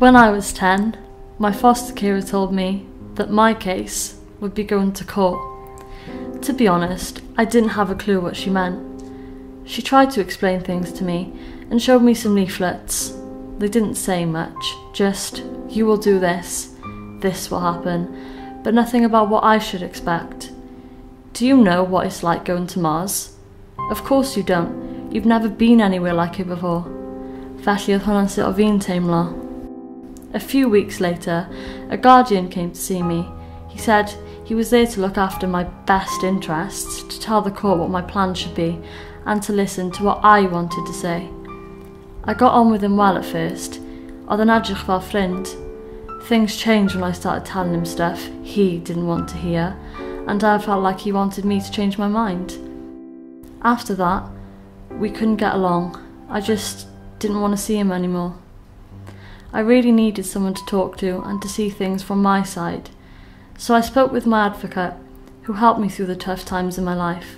When I was 10, my foster carer told me that my case would be going to court. To be honest, I didn't have a clue what she meant. She tried to explain things to me and showed me some leaflets. They didn't say much, just, you will do this, this will happen, but nothing about what I should expect. Do you know what it's like going to Mars? Of course you don't. You've never been anywhere like it before. Felly oedd hwnna'n sut o fi'n teimlo. A few weeks later, a guardian came to see me. He said he was there to look after my best interests, to tell the court what my plan should be, and to listen to what I wanted to say. I got on with him well at first. Oedd yn edrych fel ffrind. Things changed when I started telling him stuff he didn't want to hear, and I felt like he wanted me to change my mind. After that, we couldn't get along. I just didn't want to see him anymore. I really needed someone to talk to and to see things from my side. So I spoke with my advocate, who helped me through the tough times in my life.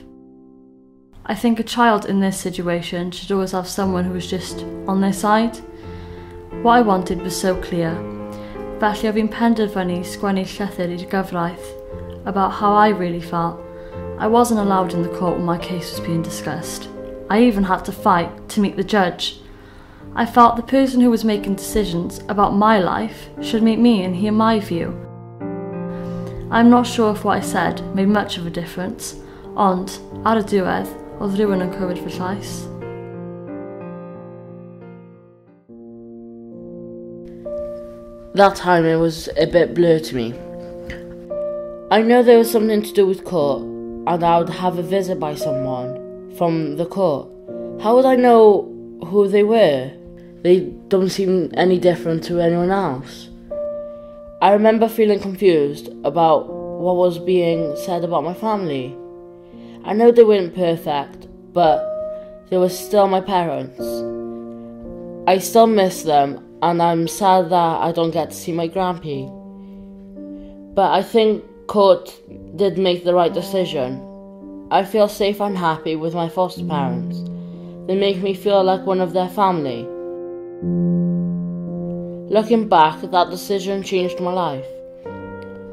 I think a child in this situation should always have someone who is just on their side. What I wanted was so clear. Felly I've been penderfynu sgwennu llythyr i'r gyfraith about how I really felt. I wasn't allowed in the court when my case was being discussed. I even had to fight to meet the judge. I felt the person who was making decisions about my life should meet me and hear my view. I'm not sure if what I said made much of a difference, ond ar y diwedd, oedd rhywun yn clywed fy llais. That time it was a bit blurred to me. I know there was something to do with court, and I would have a visit by someone from the court. How would I know who they were? They don't seem any different to anyone else. I remember feeling confused about what was being said about my family. I know they weren't perfect, but they were still my parents. I still miss them, and I'm sad that I don't get to see my grampy. But I think court did make the right decision. I feel safe and happy with my foster parents. They make me feel like one of their family. Looking back, that decision changed my life.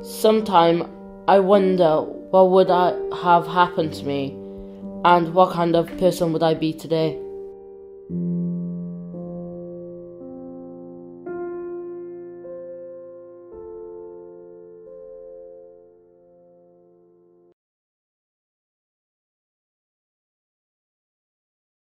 Sometimes I wonder what would have happened to me and what kind of person would I be today.